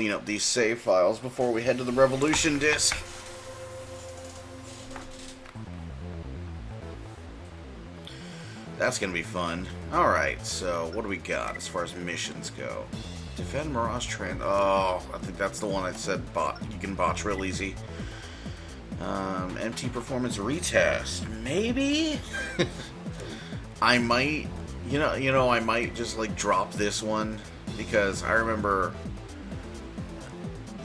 clean up these save files before we head to the Revolution disc. That's gonna be fun. Alright, so what do we got as far as missions go? Defend Mirage Trend. Oh, I think that's the one I said you can botch real easy. MT Performance Retest. Maybe? I might, I might just like drop this one because I remember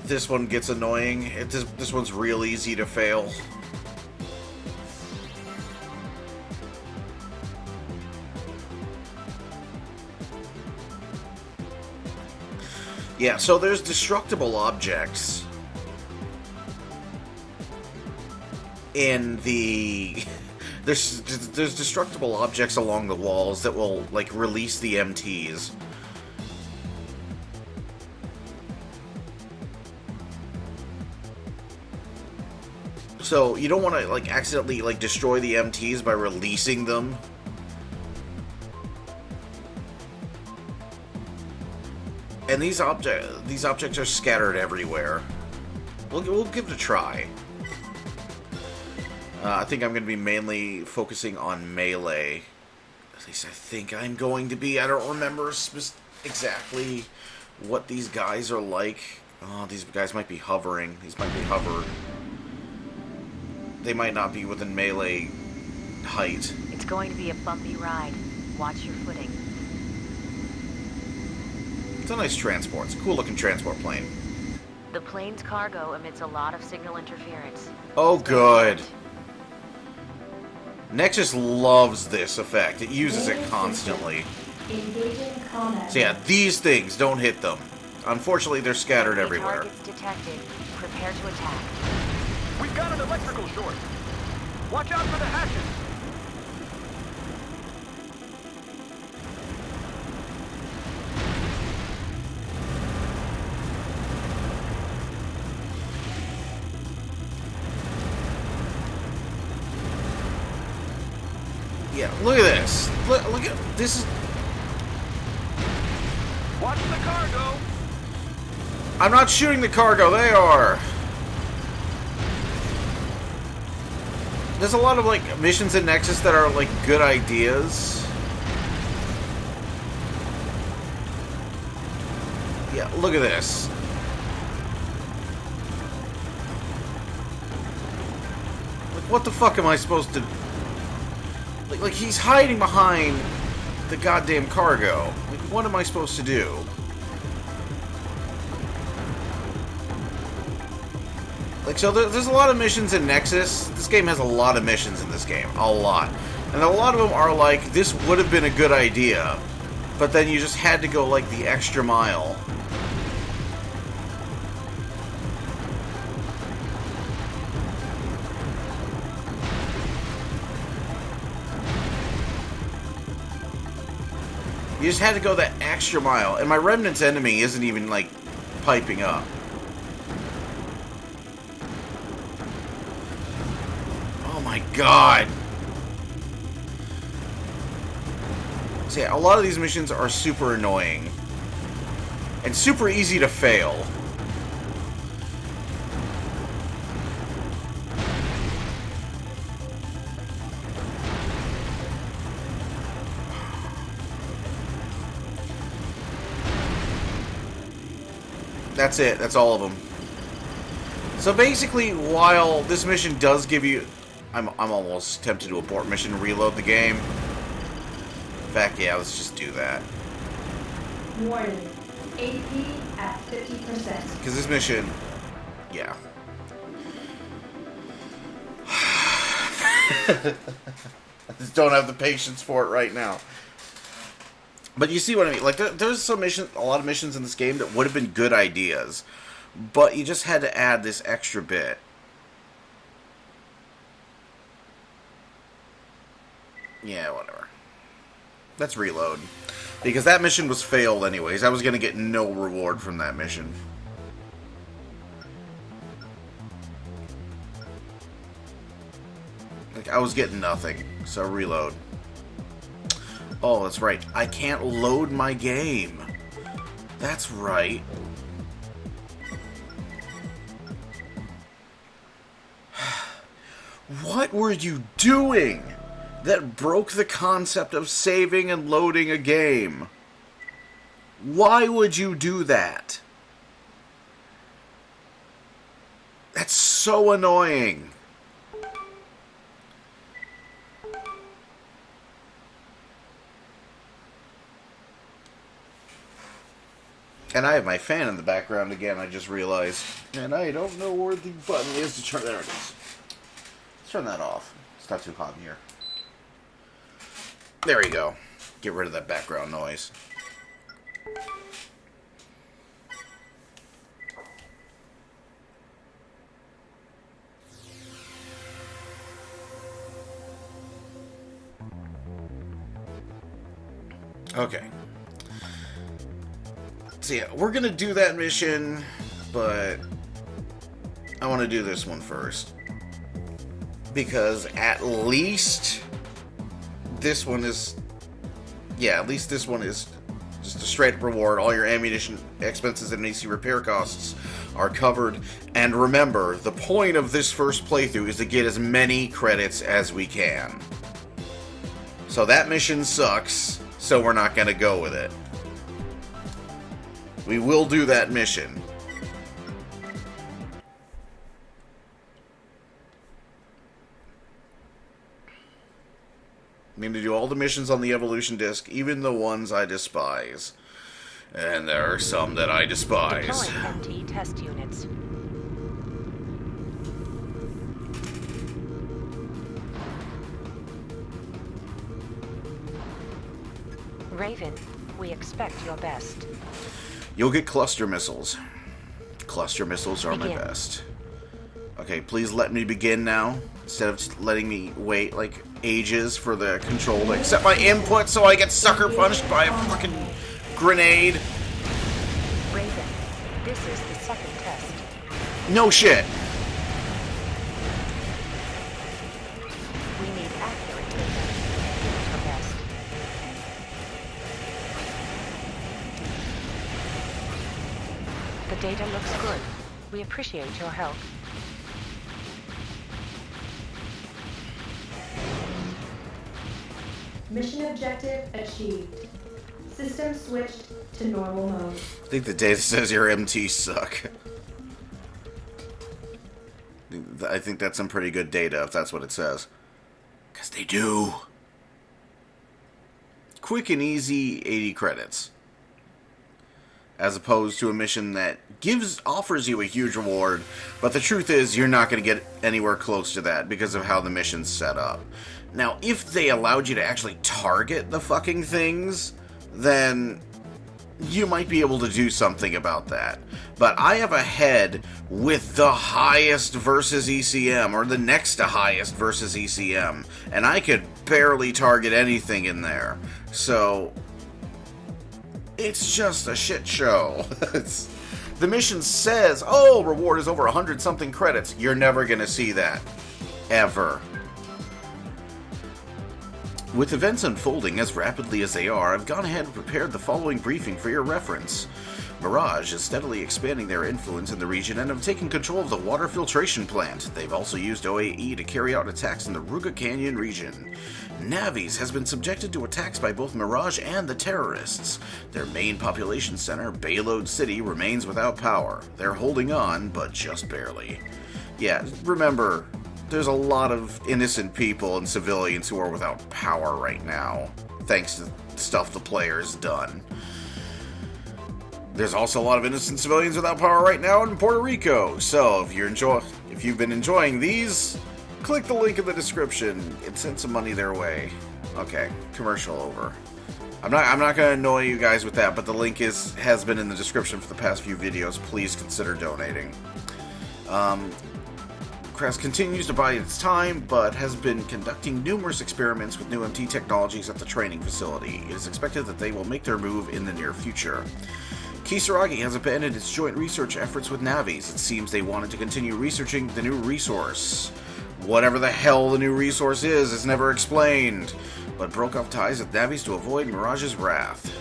this one gets annoying. This one's real easy to fail. Yeah, so there's destructible objects in the... There's destructible objects along the walls that will, like, release the MTs. So, you don't want to, like, accidentally, like, destroy the MTs by releasing them. And these objects are scattered everywhere. We'll give it a try. I think I'm going to be mainly focusing on melee. At least I think I'm going to be. I don't remember exactly what these guys are like. Oh, these guys might be hovering. These might be hovered. They might not be within melee height. It's going to be a bumpy ride. Watch your footing. It's a nice transport. It's a cool-looking transport plane. The plane's cargo emits a lot of signal interference. Oh, good. Nexus loves this effect. It uses it constantly. So yeah, these things, don't hit them. Unfortunately, they're scattered everywhere. Targets detected. Prepare to attack. We've got an electrical short. Watch out for the hatches. Yeah, look at this. Look at this. Is... Watch the cargo. I'm not shooting the cargo. They are. There's a lot of like missions in Nexus that are like good ideas. Yeah, look at this. Like, what the fuck am I supposed to? Like he's hiding behind the goddamn cargo. Like, what am I supposed to do? Like, so there's a lot of missions in Nexus. This game has a lot of missions in this game. A lot. And a lot of them are like, this would have been a good idea, but then you just had to go, like, the extra mile. You just had to go that extra mile. And my Remnant's enemy isn't even, like, piping up. Oh my god. So yeah, a lot of these missions are super annoying. And super easy to fail. That's it. That's all of them. So basically, while this mission does give you... I'm almost tempted to abort mission and reload the game. In fact, yeah, let's just do that. Warning. AP at 50%. Because this mission... Yeah. I just don't have the patience for it right now. But you see what I mean? Like, there's a lot of missions in this game that would have been good ideas, but you just had to add this extra bit. Yeah, whatever. Let's reload. Because that mission was failed anyways. I was going to get no reward from that mission. Like, I was getting nothing. So, reload. Oh, that's right. I can't load my game. That's right. What were you doing that broke the concept of saving and loading a game? Why would you do that? That's so annoying. And I have my fan in the background again, I just realized. And I don't know where the button is to turn... There it is. Let's turn that off. It's not too hot in here. There you go. Get rid of that background noise. Okay. So yeah, we're gonna do that mission, but I want to do this one first. Because at least this one is... Yeah, at least this one is just a straight reward. All your ammunition expenses and AC repair costs are covered. And remember, the point of this first playthrough is to get as many credits as we can. So that mission sucks, so we're not going to go with it. We will do that mission. I'm going to do all the missions on the evolution disc, even the ones I despise. And there are some that I despise. Deploying MT test units. Raven, we expect your best. You'll get cluster missiles. Cluster missiles are Begin. my best. Okay, please let me begin now. Instead of just letting me wait like ages for the control to accept my input so I get sucker punched by a fucking grenade. Raven, this is the second test. No shit. We need accurate data. Your best. The data looks good. We appreciate your help. Mission objective achieved. System switched to normal mode. I think the data says your MTs suck. I think that's some pretty good data if that's what it says. Because they do. Quick and easy 80 credits. As opposed to a mission that offers you a huge reward, but the truth is you're not going to get anywhere close to that because of how the mission's set up. Now, if they allowed you to actually target the fucking things, then you might be able to do something about that. But I have a head with the highest versus ECM, or the next to highest versus ECM, and I could barely target anything in there. So it's just a shit show. The mission says, oh, reward is over 100-something credits. You're never going to see that. Ever. With events unfolding as rapidly as they are, I've gone ahead and prepared the following briefing for your reference. Mirage is steadily expanding their influence in the region and have taken control of the water filtration plant. They've also used OAE to carry out attacks in the Ruga Canyon region. Navies has been subjected to attacks by both Mirage and the terrorists. Their main population center, Bayload City, remains without power. They're holding on, but just barely. Yeah, remember, there's a lot of innocent people and civilians who are without power right now, thanks to stuff the player's done. There's also a lot of innocent civilians without power right now in Puerto Rico, so if you've been enjoying these, click the link in the description and send some money their way. Okay, commercial over. I'm not gonna annoy you guys with that, but the link has been in the description for the past few videos. Please consider donating. Crest continues to bide its time, but has been conducting numerous experiments with new MT technologies at the training facility. It is expected that they will make their move in the near future. Kisaragi has abandoned its joint research efforts with Navies. It seems they wanted to continue researching the new resource. Whatever the hell the new resource is never explained, but broke off ties with Navies to avoid Mirage's wrath.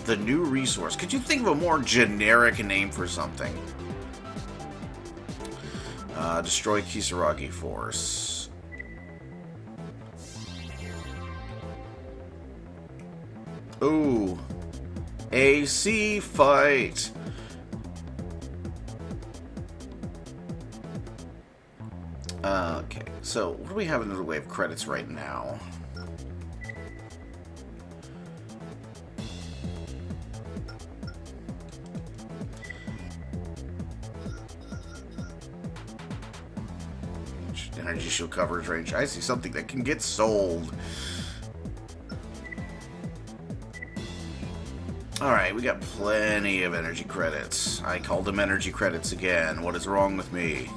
The new resource. Could you think of a more generic name for something? Destroy Kisaragi Force. Ooh. AC fight. Okay, so what do we have in the way of credits right now? Energy shield coverage range. I see something that can get sold. Alright, we got plenty of energy credits. I called them energy credits again. What is wrong with me?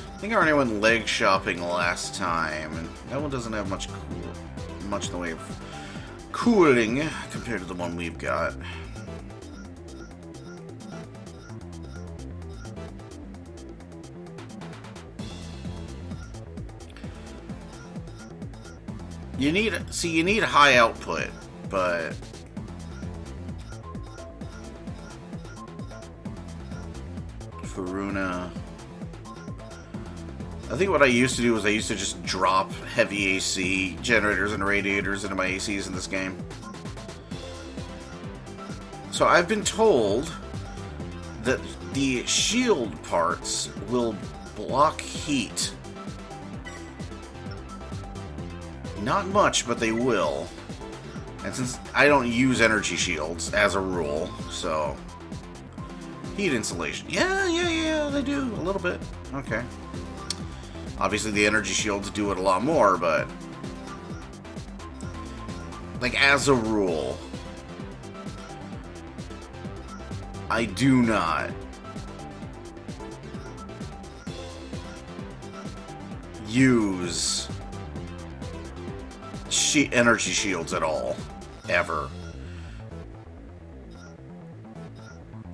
I think I already went leg shopping last time, and that one doesn't have much in the way of cooling compared to the one we've got. You need high output, but Faruna. I think what I used to do was I used to just drop heavy AC generators and radiators into my ACs in this game. So I've been told that the shield parts will block heat. Not much, but they will. And since I don't use energy shields as a rule, so... Heat insulation. Yeah, they do. A little bit. Okay. Obviously, the energy shields do it a lot more, but... Like, as a rule... I do not... use... energy shields at all. Ever.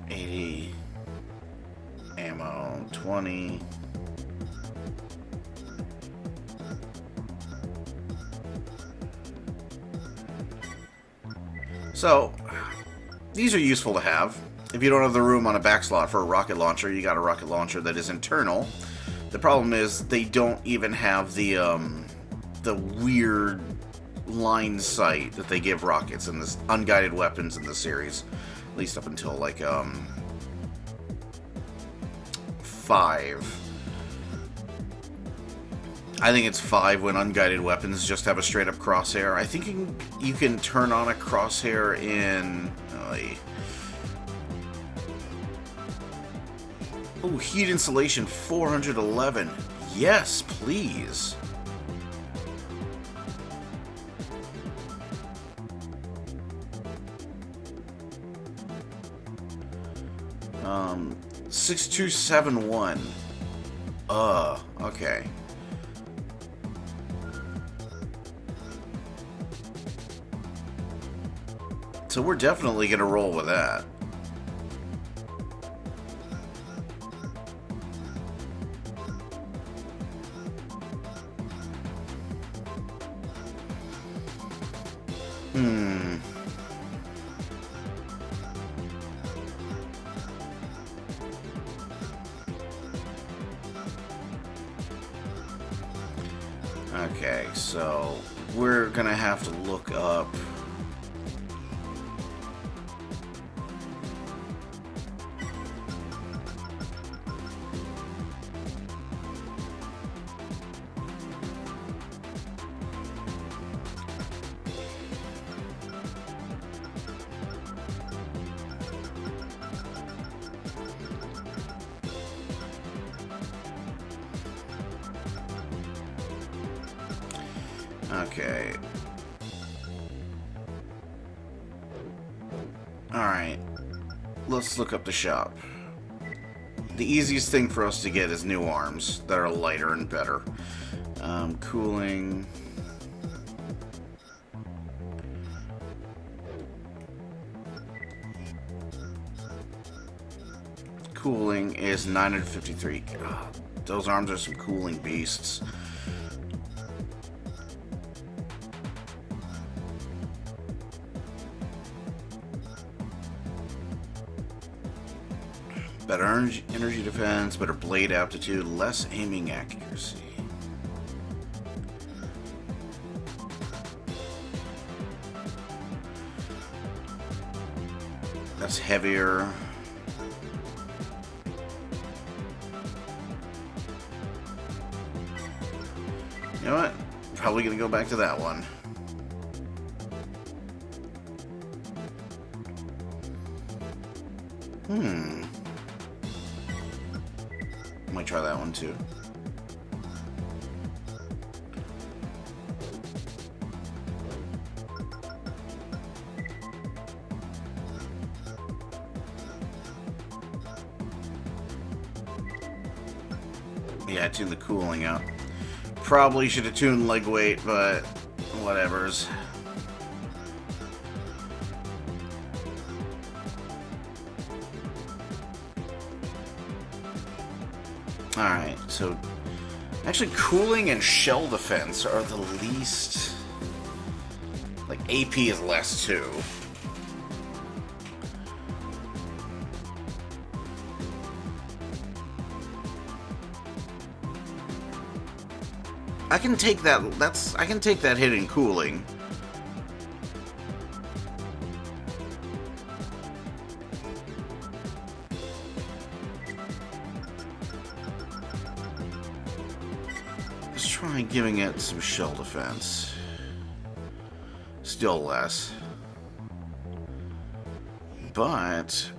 80 ammo, 20. So, these are useful to have. If you don't have the room on a back slot for a rocket launcher, you got a rocket launcher that is internal. The problem is they don't even have the weird line sight that they give rockets in this unguided weapons in this series, at least up until like 5. I think it's 5 when unguided weapons just have a straight up crosshair. I think you can turn on a crosshair in oh, heat insulation 411. Yes, please. 6271. Okay. So we're definitely gonna roll with that. Okay, so we're gonna have to look up. Okay. Alright. Let's look up the shop. The easiest thing for us to get is new arms that are lighter and better. Cooling. Cooling is 953. God, those arms are some cooling beasts. Better energy defense, better blade aptitude, less aiming accuracy. That's heavier. You know what? Probably gonna go back to that one. Might try that one too. Yeah, I tuned the cooling up. Probably should have tuned leg weight, but whatevers. Alright, so actually cooling and shell defense are the least. Like AP is less too. I can take that. I can take that hit in cooling. Let's try giving it some shell defense. Still less, but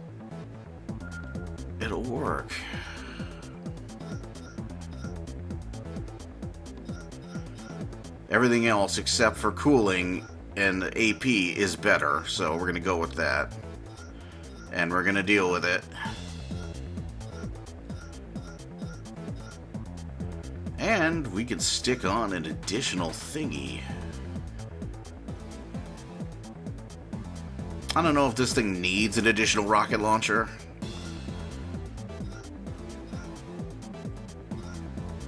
it'll work. Everything else except for cooling and AP is better, so we're gonna go with that. And we're gonna deal with it. And we could stick on an additional thingy. I don't know if this thing needs an additional rocket launcher.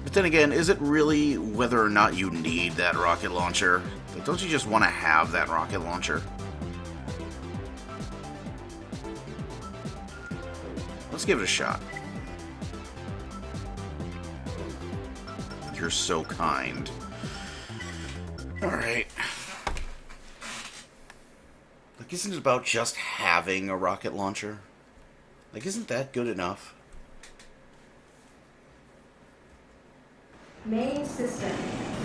But then again, is it really whether or not you need that rocket launcher? Like, don't you just want to have that rocket launcher? Let's give it a shot. You're so kind. Alright. Like, isn't it about just having a rocket launcher? Like, isn't that good enough? Main system.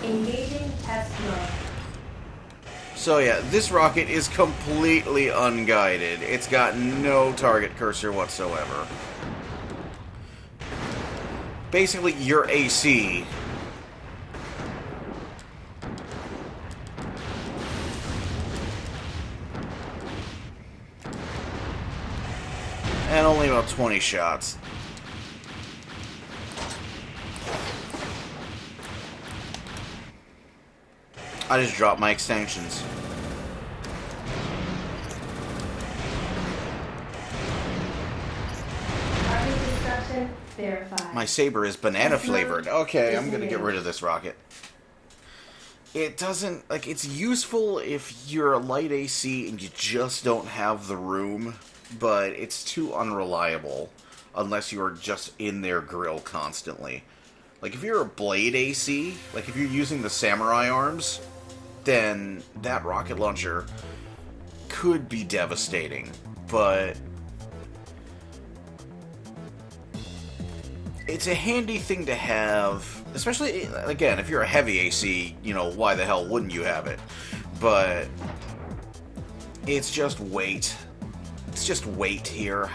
Engaging test mode. So yeah, this rocket is completely unguided. It's got no target cursor whatsoever. Basically, your AC and only about 20 shots. I just dropped my extensions. Target destruction verified. My saber is banana flavored. Okay, I'm gonna get rid of this rocket. It doesn't, like, it's useful if you're a light AC and you just don't have the room, but it's too unreliable unless you're just in their grill constantly. Like, if you're a blade AC, like if you're using the samurai arms, then that rocket launcher could be devastating, but it's a handy thing to have, especially, again, if you're a heavy AC, you know, why the hell wouldn't you have it? But it's just weight. It's just weight here.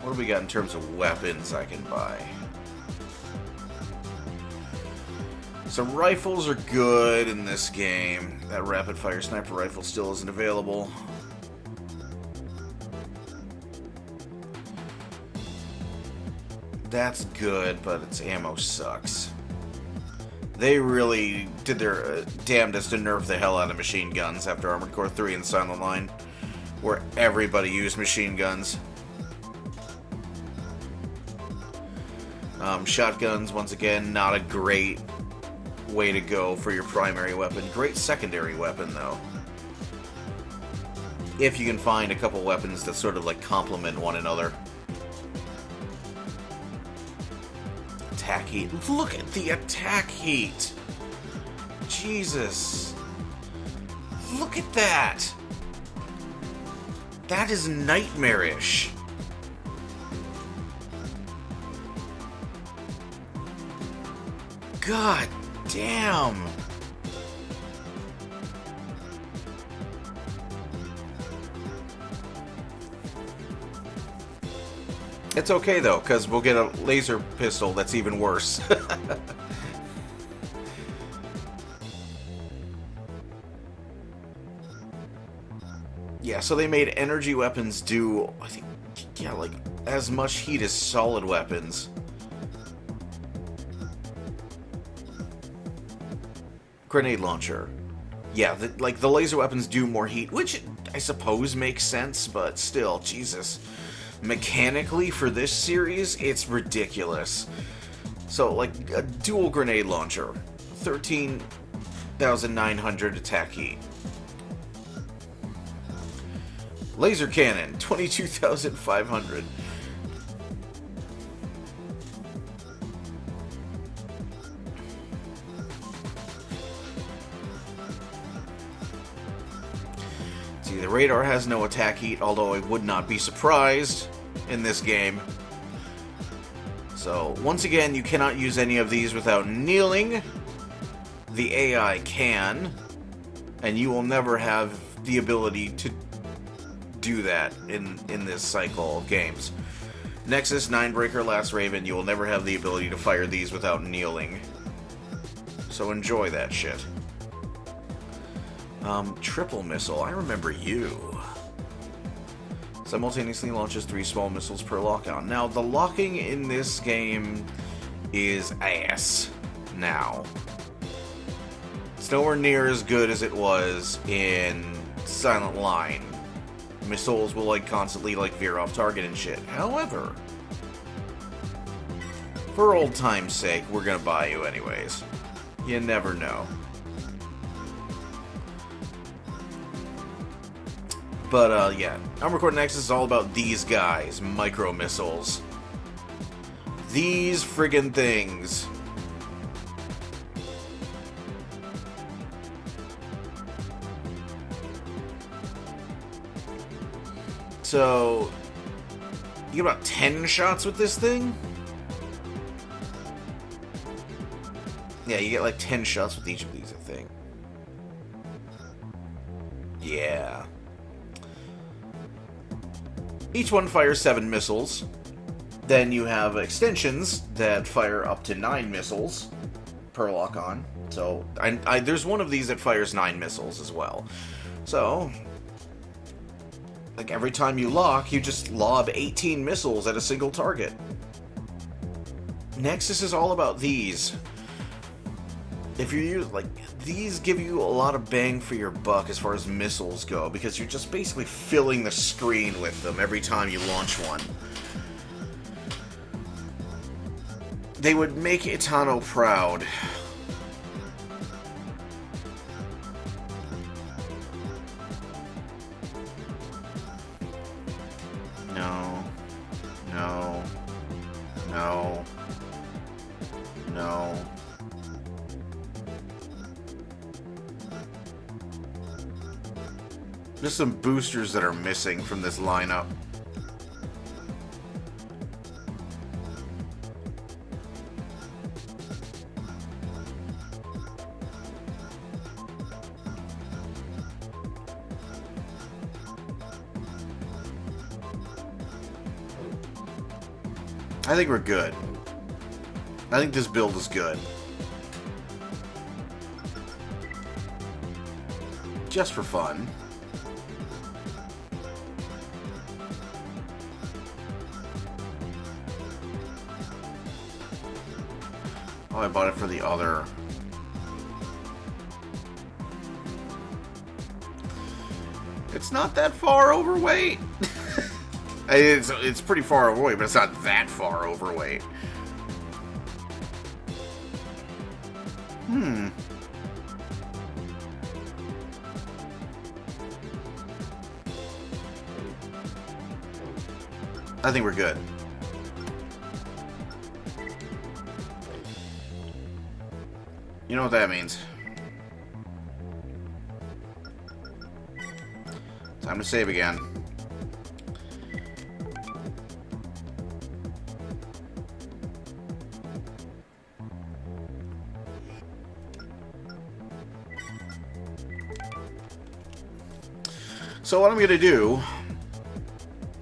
What do we got in terms of weapons I can buy? Some rifles are good in this game. That rapid fire sniper rifle still isn't available. That's good, but its ammo sucks. They really did their damnedest to nerf the hell out of machine guns after Armored Core 3 and Silent Line, where everybody used machine guns. Shotguns, once again, not a great way to go for your primary weapon. Great secondary weapon, though. If you can find a couple weapons that sort of like complement one another. Attack heat. Look at the attack heat! Jesus. Look at that! That is nightmarish. God damn. It's okay though, because we'll get a laser pistol that's even worse. Yeah, so they made energy weapons do, I think, yeah, like, as much heat as solid weapons. Grenade launcher. Yeah, the laser weapons do more heat, which I suppose makes sense, but still, Jesus. Mechanically, for this series, it's ridiculous. So, like, a dual grenade launcher. 13,900 attack heat. Laser cannon, 22,500. See, the radar has no attack heat, although I would not be surprised in this game. So, once again, you cannot use any of these without kneeling. The AI can, and you will never have the ability to do that in this cycle of games. Nexus, Ninebreaker, Last Raven, you will never have the ability to fire these without kneeling. So enjoy that shit. Triple missile, I remember you. Simultaneously launches 3 small missiles per lockout. Now, the locking in this game is ass now. It's nowhere near as good as it was in Silent Line. Missiles will, like, constantly, like, veer off target and shit. However, for old time's sake, we're gonna buy you anyways. You never know. But, yeah. I'm recording Nexus is all about these guys. Micro missiles. These friggin' things. So, you get about 10 shots with this thing? Yeah, you get like 10 shots with each of these, I think. Yeah. Each one fires 7 missiles. Then you have extensions that fire up to 9 missiles per lock-on. So, there's one of these that fires 9 missiles as well. So, like, every time you lock, you just lob 18 missiles at a single target. Nexus is all about these. If you use, like, these give you a lot of bang for your buck as far as missiles go, because you're just basically filling the screen with them every time you launch one. They would make Itano proud. No. No. No. No. There's some boosters that are missing from this lineup. I think we're good. I think this build is good. Just for fun. Oh, I bought it for the other. It's not that far overweight. It's pretty far overweight, but it's not that far overweight. I think we're good. You know what that means. Time to save again. So what I'm going to do,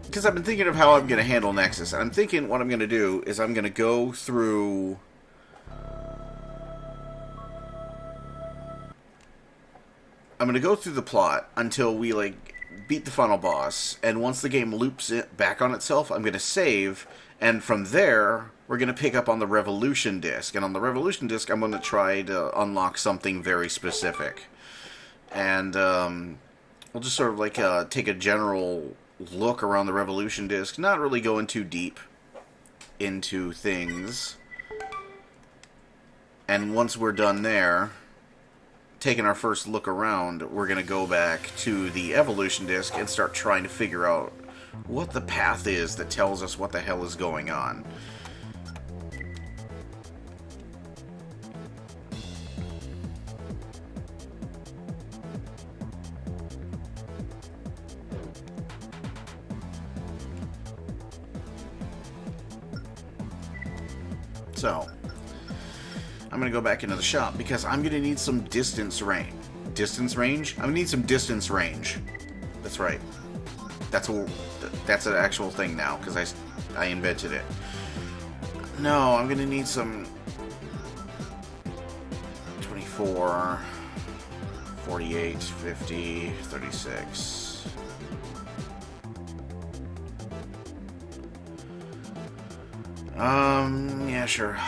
because I've been thinking of how I'm going to handle Nexus, and I'm thinking what I'm going to do is I'm going to go through... I'm going to go through the plot until we, like, beat the final boss, and once the game loops it back on itself, I'm going to save, and from there, we're going to pick up on the Revolution disc, and on the Revolution disc, I'm going to try to unlock something very specific. And, we'll just sort of, like, take a general look around the Revolution disc, not really going too deep into things. And once we're done there, taking our first look around, we're going to go back to the Evolution disc and start trying to figure out what the path is that tells us what the hell is going on. So, I'm going to go back into the shop because I'm going to need some distance range. Distance range? I'm going to need some distance range. That's right. That's an actual thing now because I invented it. No, I'm going to need some 24, 48, 50, 36. Yeah, sure.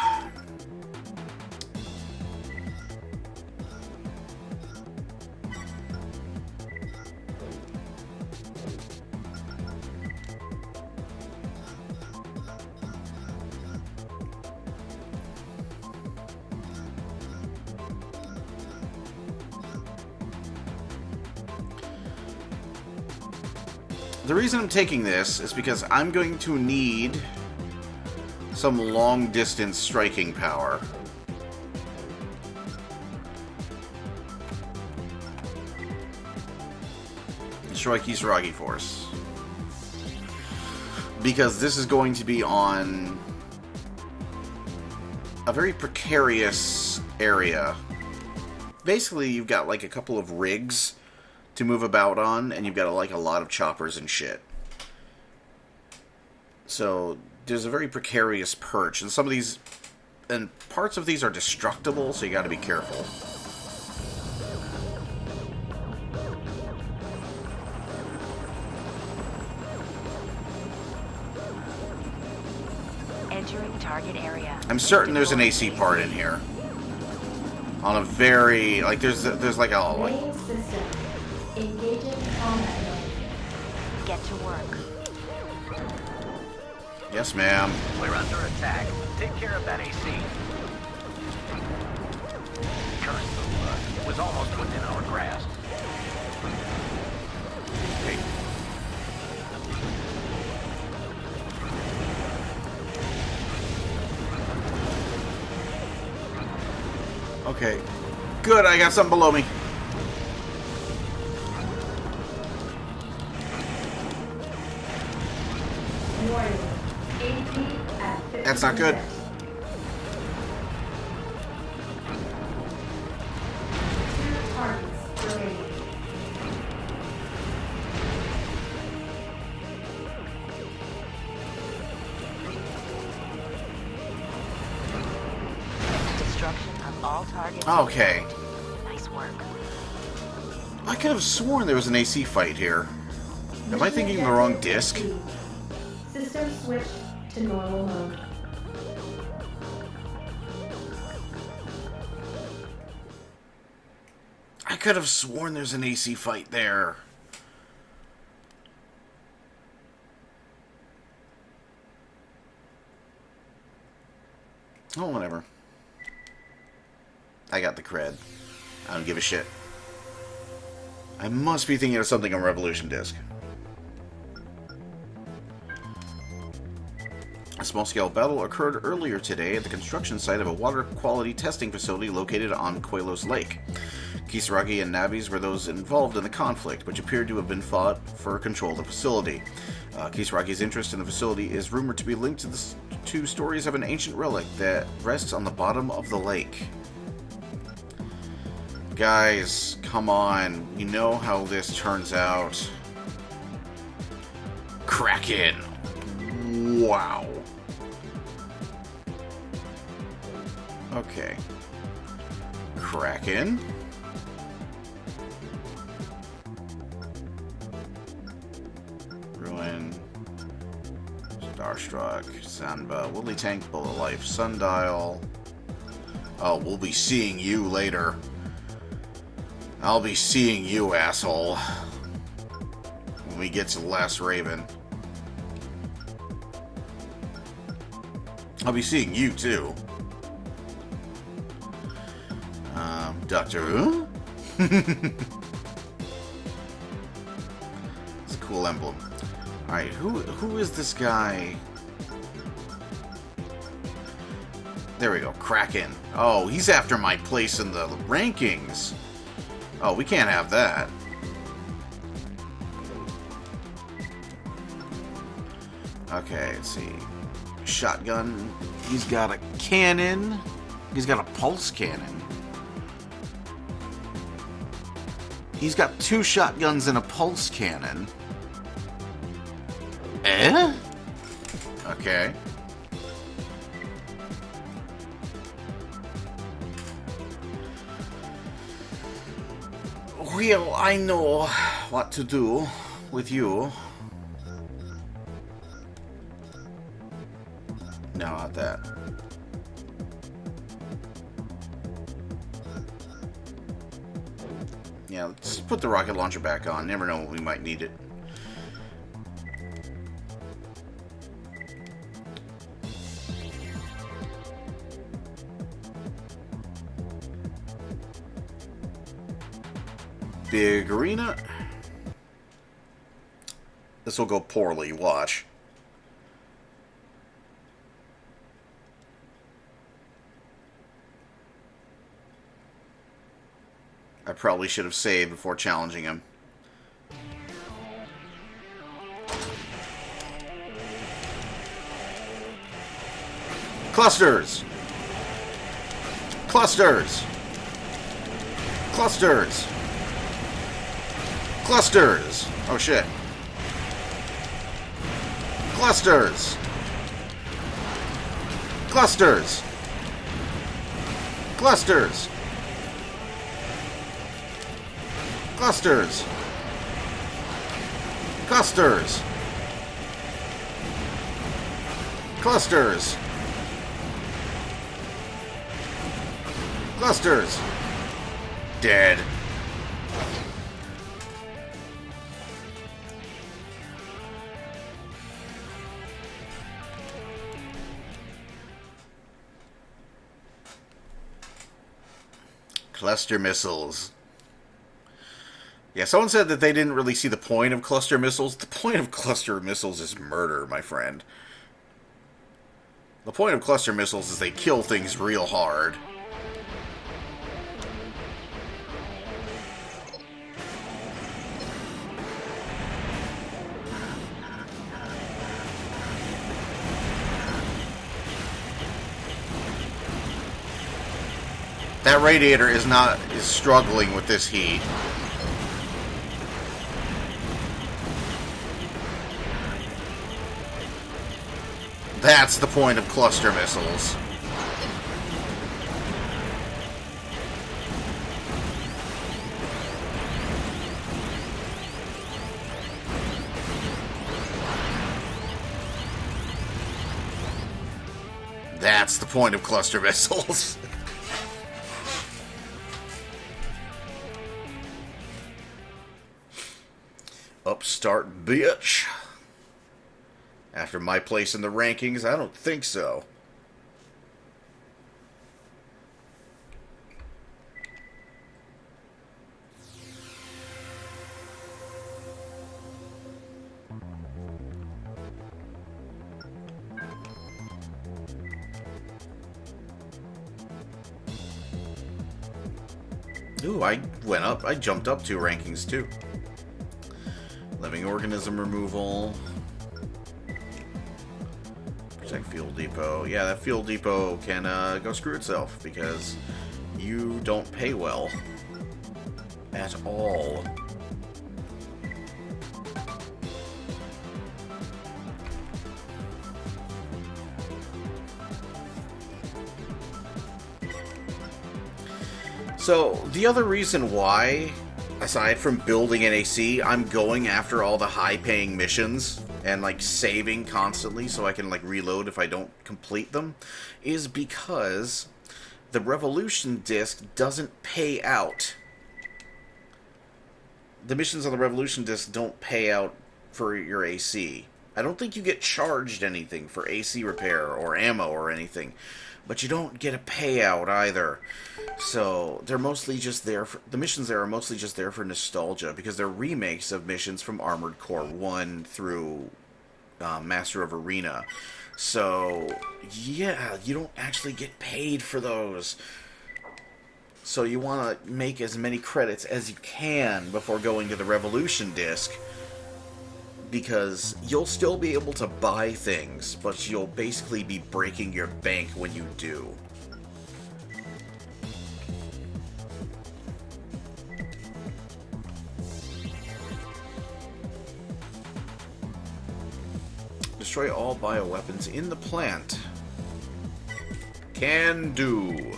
The reason I'm taking this is because I'm going to need some long-distance striking power. Destroy Kisaragi Force. Because this is going to be on a very precarious area. Basically, you've got like a couple of rigs to move about on, and you've got like a lot of choppers and shit. So there's a very precarious perch, and some of these, and parts of these are destructible, so you got to be careful. Entering target area. I'm certain there's an AC part in here. On a very, like, there's like a, like... Main system. Engaging combat mode. Get to work. Yes, ma'am. We're under attack. Take care of that AC. Current move was almost within our grasp. Okay. Okay. Good, I got something below me. Warning. AP at 50%. That's not good. Two targets remaining. Destruction of all targets. Okay. Nice work. I could have sworn there was an AC fight here. Am I thinking the wrong disc? System switched to normal mode. I could have sworn there's an AC fight there. Oh, whatever. I got the cred. I don't give a shit. I must be thinking of something on Revolution Disc. A small-scale battle occurred earlier today at the construction site of a water quality testing facility located on Quelos Lake. Kisaragi and Navis were those involved in the conflict, which appeared to have been fought for control of the facility. Kisaragi's interest in the facility is rumored to be linked to the two stories of an ancient relic that rests on the bottom of the lake. Guys, come on. You know how this turns out. Kraken. Wow. Okay. Kraken. Ruin. Starstruck. Sanba. Woolly Tank. Bull of Life. Sundial. Oh, we'll be seeing you later. I'll be seeing you, asshole. When we get to Last Raven. I'll be seeing you, too. Doctor Who? It's a cool emblem. Alright, who is this guy? There we go, Kraken. Oh, he's after my place in the rankings. Oh, we can't have that. Okay, let's see. Shotgun. He's got a cannon. He's got a pulse cannon. He's got 2 shotguns and a pulse cannon. Eh? Okay. Well, I know what to do with you. No, not that. Yeah, let's put the rocket launcher back on. Never know when we might need it. Big arena. This will go poorly, watch. I probably should have saved before challenging him. Clusters! Clusters! Clusters! Clusters! Oh shit. Clusters! Clusters! Clusters! Clusters! Clusters! Clusters! Clusters! Dead. Cluster missiles. Yeah, someone said that they didn't really see the point of cluster missiles. The point of cluster missiles is murder, my friend. The point of cluster missiles is they kill things real hard. That radiator is struggling with this heat. That's the point of cluster missiles. That's the point of cluster missiles. Upstart bitch. After my place in the rankings, I don't think so. Ooh, I went up. I jumped up 2 rankings, too. Living organism removal. Protect fuel depot. Yeah, that fuel depot can go screw itself because you don't pay well at all. So, the other reason why, aside from building an AC, I'm going after all the high-paying missions and, like, saving constantly so I can, like, reload if I don't complete them, is because the Revolution Disc doesn't pay out. The missions on the Revolution Disc don't pay out for your AC. I don't think you get charged anything for AC repair or ammo or anything, but you don't get a payout either. So they're mostly just there for the missions. There are mostly just there for nostalgia because they're remakes of missions from Armored Core 1 through Master of Arena. So yeah, you don't actually get paid for those. So you want to make as many credits as you can before going to the Revolution Disc, because you'll still be able to buy things, but you'll basically be breaking your bank when you do. Destroy all bioweapons in the plant. Can do.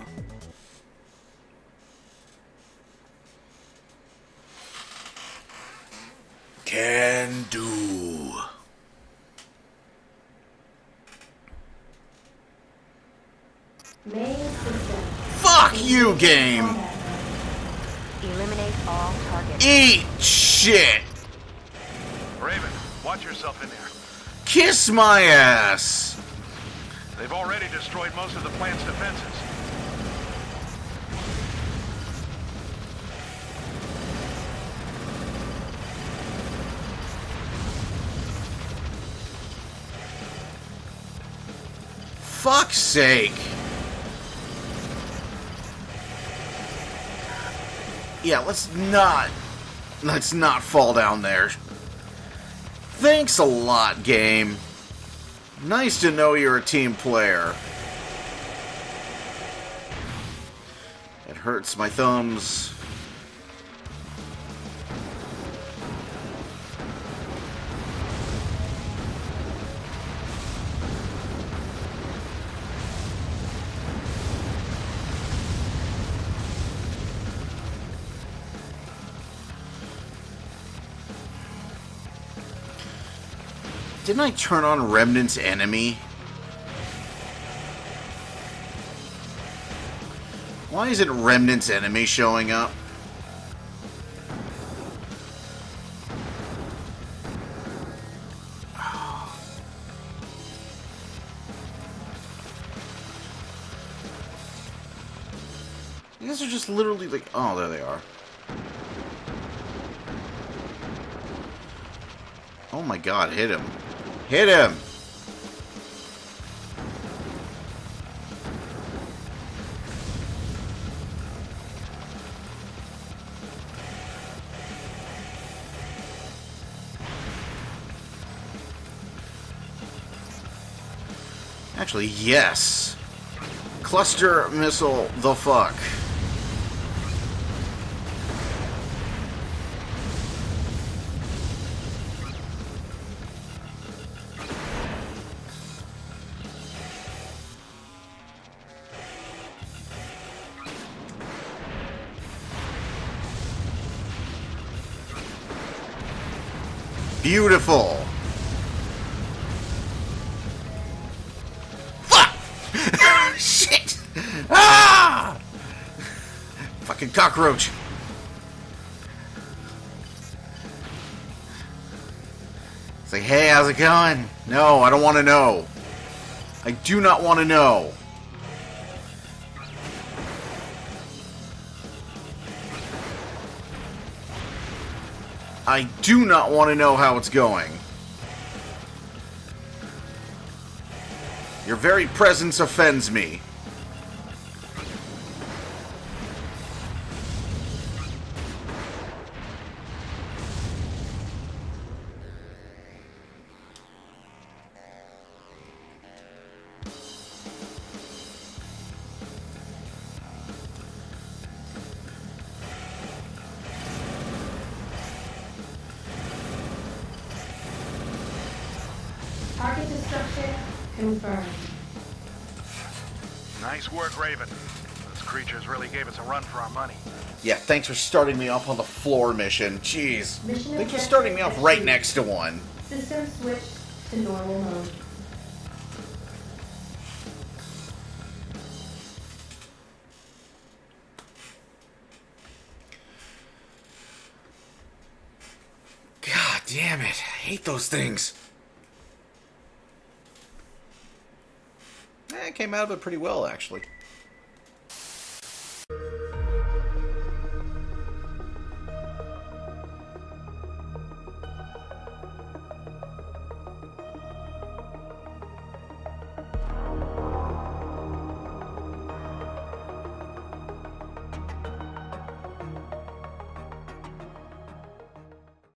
Can do. Main system. Fuck you, game! Eliminate all targets. Eat shit! Raven, watch yourself in there. Kiss my ass! They've already destroyed most of the plant's defenses. Fuck's sake! Yeah, let's not fall down there. Thanks a lot, game. Nice to know you're a team player. It hurts my thumbs. Didn't I turn on Remnant's enemy? Why is it Remnant's enemy showing up? These are just literally like... Oh, there they are. Oh my god, hit him. Hit him! Actually, yes. Cluster missile the fuck. Beautiful. Fuck! Shit! Ah! Fucking cockroach. It's like, hey, how's it going? No, I don't want to know. I do not want to know. I do not want to know how it's going. Your very presence offends me. Target destruction confirmed. Nice work, Raven. Those creatures really gave us a run for our money. Yeah, thanks for starting me off on the floor mission. Jeez. Mission Thanks for objective starting me off right achieved. next to one. System switched to normal mode. God damn it. I hate those things. It came out of it pretty well, actually.